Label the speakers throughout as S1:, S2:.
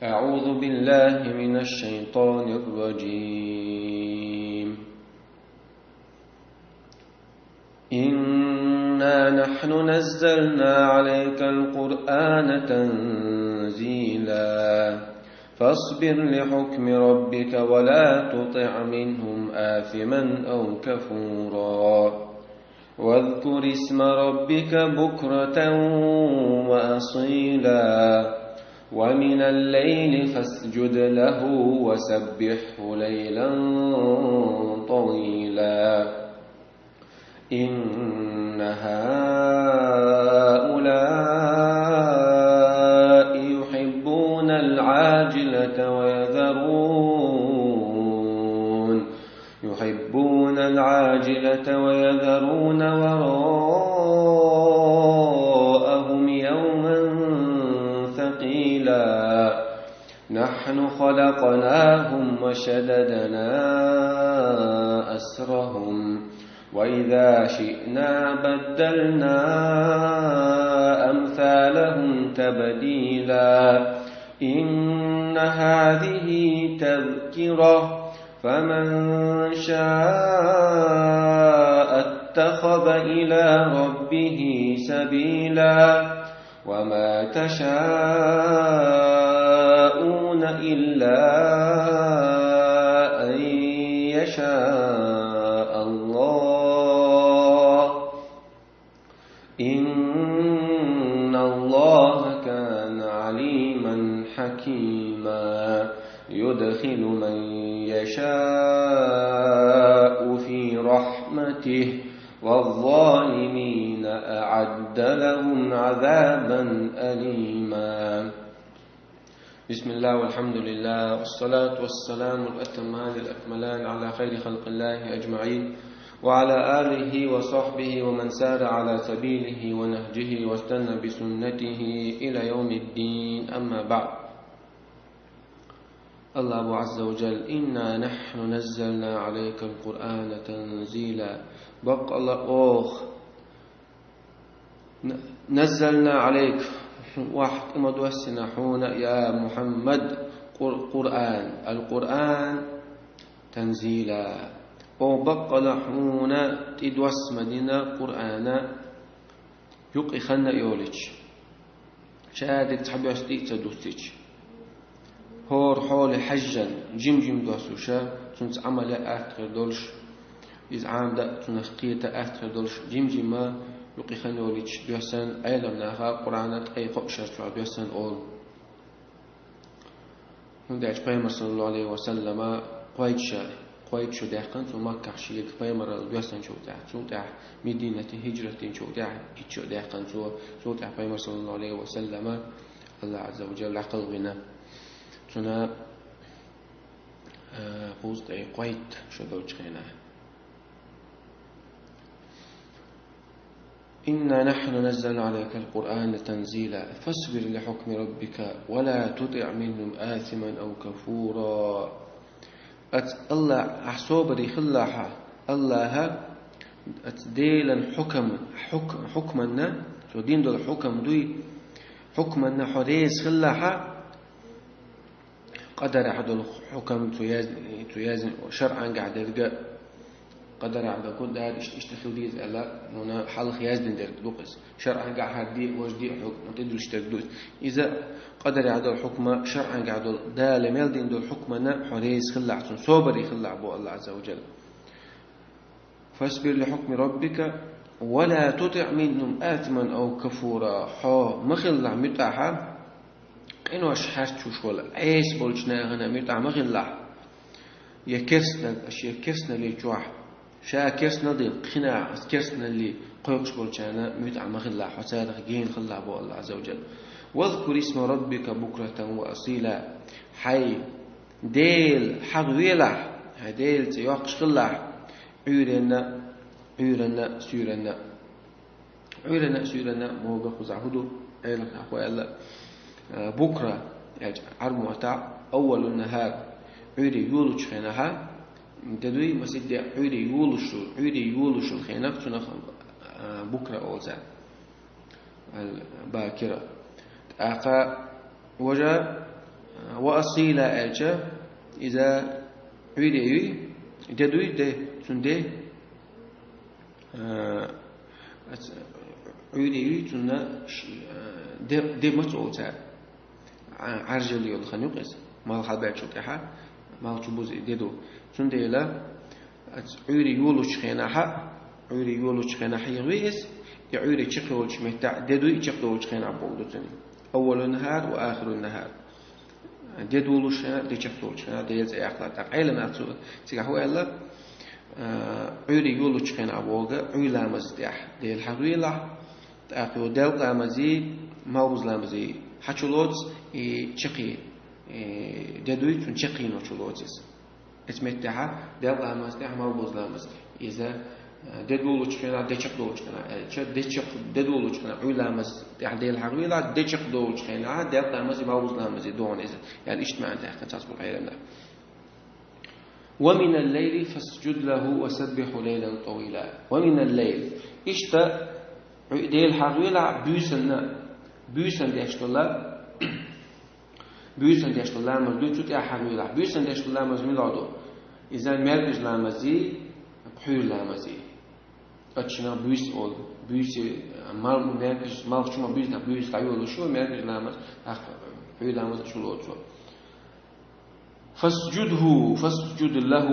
S1: أعوذ بالله من الشيطان الرجيم. إنا نحن نزلنا عليك القرآن تنزيلا فاصبر لحكم ربك ولا تطع منهم آثما أو كفورا واذكر اسم ربك بكرة وأصيلا ومن الليل فاسجد له وسبحه ليلا طويلا إن هؤلاء يحبون العاجلة ويذرون وراءهم يوما ثقيلا نحن خلقناهم وشددنا أسرهم وإذا شئنا بدلنا أمثالهم تبديلا إن هذه تذكرة فمن شاء اتخذ إلى ربه سبيلا وما تشاءون إلا أن يشاء الله إن الله كان عليما حكيما يدخل من يشاء في رحمته والظالمين أعد لهم عذابا أليما. بسم الله والحمد لله والصلاة والسلام الأتمان الأكملان على خير خلق الله أجمعين وعلى آله وصحبه ومن سار على سبيله ونهجه واستنى بسنته إلى يوم الدين. أما بعد، الله عز وجل إنا نحن نزلنا عليك القرآن تنزيلا بق الله نزلنا عليك واحد مدوسنا حونا يا محمد القرآن تنزيلا أو بق لحونا تدوس مدينة قرآن يقي خلنا يولج شهادة تحب يستيق تدوستيج هور حول حجا جم دوسوشا تنس عمل آخر دولش إذ عام دا تنخقية آخر دولش جم ما يقي خلنا يولج بيحسن أيضا ناها قرآنات أي قبشة شعر بيحسن أول ندعج بيمر صلى الله عليه وسلم قويت شو داقن ثم كحشيك بيمر بيحسن شو داع مدينة هجرة شو داع شو داقن شو داع بيمر صلى الله عليه وسلم الله عز وجل عقل بنا تنا قوزت أي قويت شو دوج خينا. إنا نحن نزلنا عليك القرآن تنزيلا فاصبر لحكم ربك ولا تطع منهم آثما أو كفورا. الله أحصوبري خلاها الله أتديلا حكمنا شو دين دول حكم دوي حكمنا حريز خلاها قدر عدل الحكم توازن شرعا قاعد يلقى قدر عدل كل ده اشتخل ديز ألا هنا حال خياز دين دير دوقس شرعا قاعد هدي وجدي حكم تدرس تردوس إذا قدر عدل الحكم شرعا قاعد ده لميل دين دول حكمنا حريز خلع صوبري خلع بو الله عز وجل. فاصبر لحكم ربك ولا تطع منهم آثما أو كفورا مخلع متاحا إنه أشحرت ولا عيس بولشنا هنا متع مغلع يكسنا أشياء كسنا اللي جوح شا كسنا ضي قناع كسنا اللي قيقش بولشنا متع مغلع حسادة جين خلع بو الله عز وجل. واذكر اسم ربك بكرة وأصيلا حي ديل حغويلع هديل تيوقش خلع عيرنا سيرنا موقع خزعهدو عيلك أخوة الله بكرة يعني عرمو تاع أول النهار عيري يولش خينها تدوي مسجد عيري يولش الخينة تنخ بكرة أوزان الباكرة أقا وجا وأصيلا ألجا إذا عيدي ددوي ده سندي عيدي سنة ده مسؤولة عرجلي والخنيقس ما الحال بعد شو كحا ما تبوز ددو سندي لا عيدي يولوش خيناها عيدي يولوش خيناها يغويس يعيدي تشخلوش متاع ددوي تشخلوش خينا بودتني أول النهار وآخر النهار ددولوش دي تشخلوش هذا يزعي أخلاق عيلة ما تصور تيجي إلا عيري يولو تشخين أبوغا عيلا مزدح دي الحقيلة تأخذ دل لامزي موز لامزي حشلوتس تشقي ددوي تشقي نوشلوتس اسمتها دل لامزدح موز لامز إذا ددولو تشخين دشق دولو تشخين ددولو تشخين عيلا مزدح دي الحقيلة دشق دولو تشخين دل لامزي موز لامزي دون إذا يعني إيش معنى تحت تصبح عيلنا ومن الليل فاسجد له وسبح ليلا طويلا ومن الليل إشتا ديل حقيقة بيسن ديشتولا بيسن ديشتولا مردود شو تيا حقيقة بيسن ديشتولا مزميلادو إذا مرجج لامزي بحير لامزي أتشنا بيس أول بيس مال مرجج مال شو ما بيس تعيول شو مرجج لامز بحير لامز شو لوتشو فاسجد له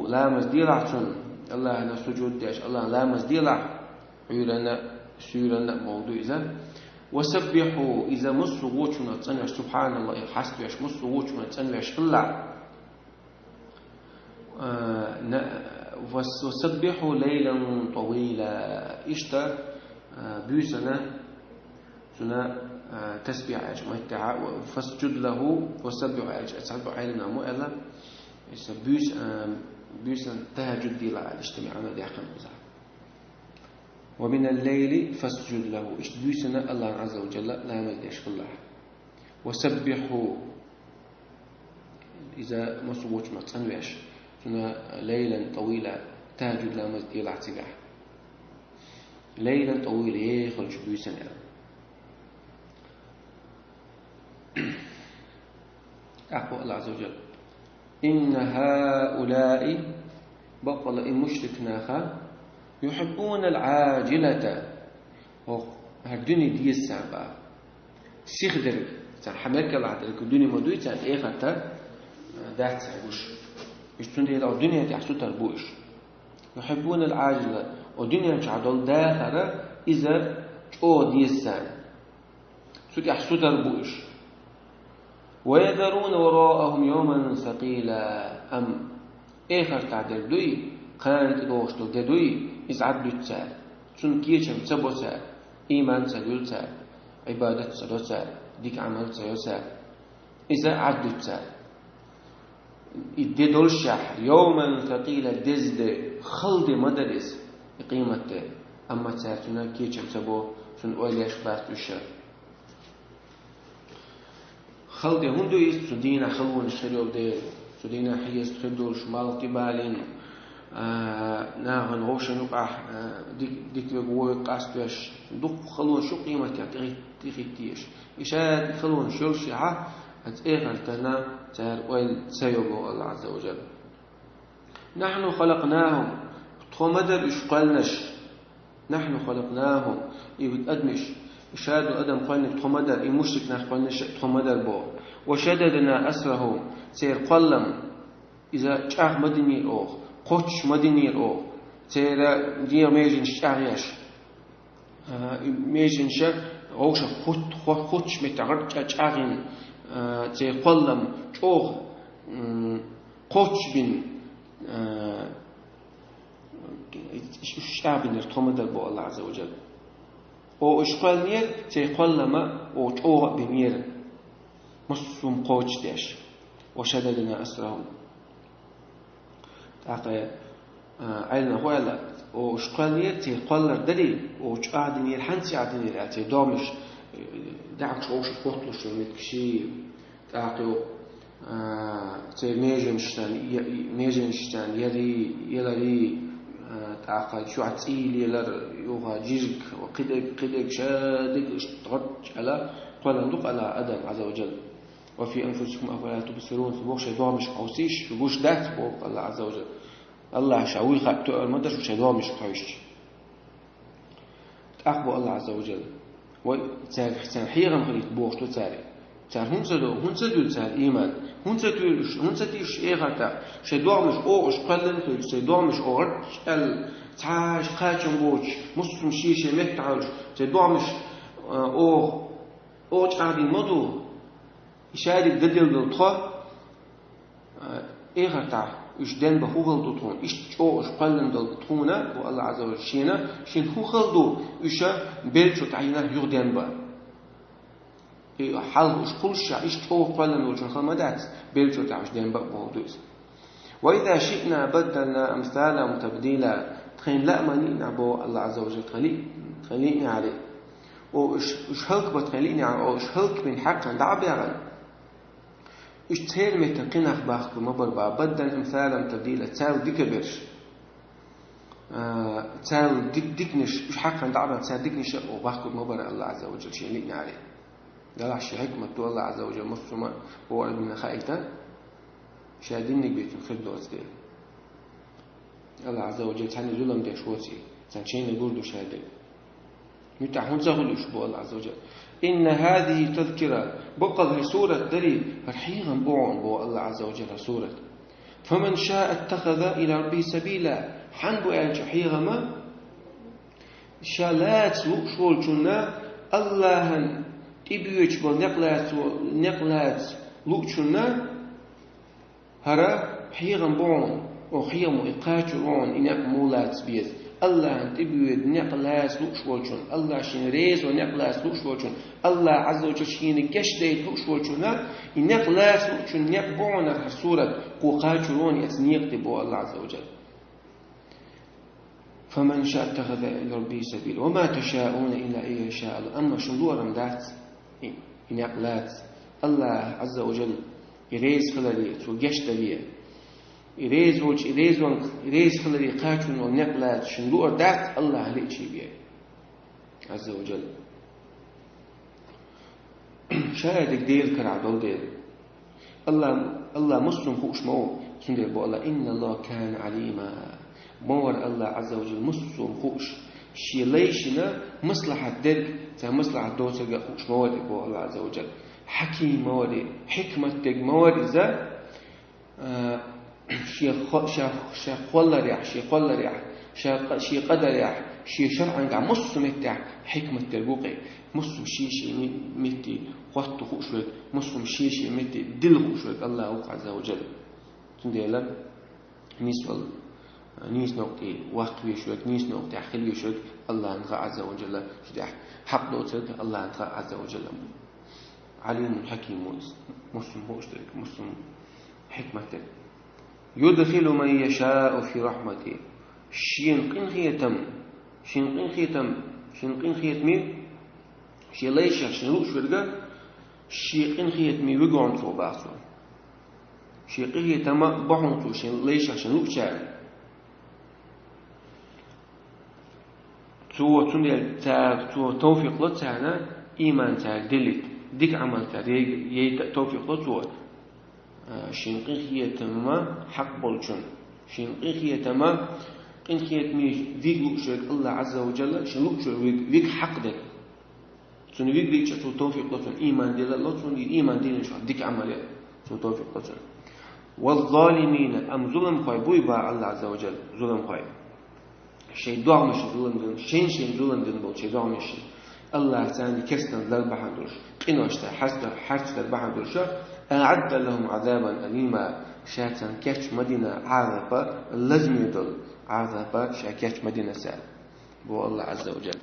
S1: لامز ديلعتون الله أنا سجود ديش الله لامز ديلع عيرنا سيرنا موضوع إذا وسبحوا إذا مصر وجهنا تنوش سبحان الله حسب يش مصر وجهنا تنوش الله وسبحوا ليلا طويلا إشتا بيسنا سنا تسبيح أجمع فاسجد له وسبح أجمع علينا مو إلا بيس تهجد دي لا اجتماعنا دي حقا مزح ومن الليل فاسجد له إيش بيسنا الله عز وجل لا مزيش الله وسبحوا إذا مصوت ما تنويش سنة ليلا طويلا تهجد لا مزدي لا اعتباح ليلا طويلا يخرج بيسنا أقوى الله عز وجل إن هؤلاء بطل إن مشركناها يحبون العاجلة وهالدنيا دي السابعة سيخدر حملك العدل الدنيا مدوية تان إيختا دات سعبوش يشتون دي الدنيا تحسو تربوش يحبون العاجلة والدنيا تعدل داخرة إذا جو دي السان سو تحسو تربوش ويذرون وراءهم يوما ثقيلا أم إخر تعدل دوي قانت دوشتو دوي إذ عبدو تسال سن كيشم تسبو تسال إيمان تسال تسال عبادة تسال تسال ديك عمل تسال إذا عبدو تسال إدي دولشح يوما ثقيلا دزد خلد مدرس قيمته أما تسال سن كيشم تسبو سن أوليش باستو الشر خلدي هندو يستدينا خلون الشريو دير سدينا حيست خدول شمال قبالين ناغن غوشن يقع ديك بقوي قاستوش دوق خلون شو قيمتها تغيتيش إشاد خلون شو الشيعة هتأخر تنا تار ويل سيبو الله عز وجل نحن خلقناهم تخمدر إشقالنش نحن خلقناهم يبتقدمش إشاد أدم قلنا تخمدر إمشتك نخلنش تخمدر بو وشددنا أسرهم سير قلم إذا جاء مدني أو قطش مدني أو سير ديا ميجن شعيش ميجن شر أوش قطش متعرض جاءين سير قلم أو قطش بن شعبين التمدر بو الله عز وجل أو إشقال نير سير قلم أو أو بمير مصوم قوتش ديش وشددنا أسرهم تاقي عيلنا هو يلا وشقالية تقلر دليل وشقادني الحنسي عدني الاتي دومش دعك شوش قطلش ومتكشي تاقي ميجنشتان يلري تاقي شو عتيل يلر يوغا جيجك وقدك شادك اشتغط على قال ندق على أدم عز وجل وفي أنفسكم أفلا تبصرون سبوق شيء مش قوسيش وش دات بوق الله عز وجل الله شاوي خاب تؤر مدرش وشيء مش قويش تأخبو الله عز وجل وتسان حيرا خليت بوق شو تساري تسار هون سدو تسار إيمان هون سدوش إيغاتا شيء مش أوش قلن شيء مش أورش تعاش قاتشن بوش مسلم شيشة مهتعوش شيء مش أوش قاعدين مضو يشارك ددل بالطه إيغاتا إيش دين بخوغل دوتون إيش أوش قلن دلتونا والله عز وجل شين خوغل دو إيش بيلشو تعينه يغدين با حال إيش كل شيء إيش أوش قلن وجن خمدات بيلشو تعيش دين با بودوس وإذا شئنا بدلنا أمثالهم تبديلا تخين لا ماني نعبو الله عز وجل خليني عليه وإيش هلك بتخليني على أو إيش هلك من حق عند عبيرا إيش تهير متقين أخباخ بمبربا بدل أمثالهم تبديلا تساو ديكبرش تساو ديكنش إيش حق عند عبيرا تساو ديكنش وباخ بمبربا الله عز وجل شيء عليه ده شيء حكمة الله عز وجل مصر هو ابن خائلته شاهدينك بيتم خدو أزدير الله عز وجل تعني ظلم ديش وصي تنشين يقول شهادين يتعهون زغل يشبه الله عز وجل إن هذه تذكرة بقى سورة دليل فرحيغا بوعن بو الله عز وجل سورة فمن شاء اتخذ إلى ربه سبيلا حنبو يعني حيغا ما شالات شول جنا الله تبيوش بو نقلات لوكشنا هرا حيغا بوعن وحيغا إقاتشون إنك مولات بيز الله تبيد نقلاس لوشولشون الله شين ريز ونقلاس لوشولشون الله عز وجل شين كشديت لوشولشون نقلاس لوشون نقبون الحصورة قوقاتشون يسنيق تبو الله عز وجل فمن شاء اتخذ إلى ربه سبيل وما تشاءون إلا إن يشاء الله أما شندور مدات نقلات الله عز وجل يريز خلاليت وقشتليت إريز خلري قاتون ونقلات شندوء دات الله عليه شيء بيه عز وجل شاهدك ديل كرعدو ديل الله مسلم خوش مو سندير بو الله إن الله كان عليما مور الله عز وجل مسلم خوش شي ليشنا مصلحة درك تا مصلحة دوتر خوش موري بو الله عز وجل حكيم موري حكمة دك موري ذا شي قول ريح شي قدر ريح شي شرعا قاع مسلم تاع حكمة تربوقي مسلم شي متي قوت خوشوك مسلم شي متي دل خوشوك الله عز وجل تنديلا نيس نقطي وقت ويشوك نيس نقطي حخل ويشوك الله عز وجل شدح حق نوتك الله عز وجل عليم حكيم مسلم هو اشترك مسلم حكمتك يدخل من يشاء في رحمته شينقين خيتم شي ليش شنو شرقة شيقين خيتمي وقعن تو باصو شيقين خيتم بحن تو شين ليش شنو شان تو تندل تو توفيق لتانا إيمان تاع دلت ديك عمل تاع توفيق لتو شينقين خيتم حق بولشون شينقين خيتم قين خيتمي فيك لوكشك الله عز وجل شنوكشك فيك حق دك تون فيك ديك شو توفيق لتون إيمان دل الله تون إيمان دين شو ديك عمل شو توفيق لتون والظالمين أم ظلم خاي بوي با الله عز وجل ظلم خاي شيء دعم مش ظلم دين شين ظلم دين بول شيء دعم مش الله تعالى كسنا ذل بحدوش قناشته حرت ذل بحدوش أعد لهم عذابا أليما شاتن كاتش مدينة عذابا لازم يدل عذابا شاكاتش مدينة سال بو الله عز وجل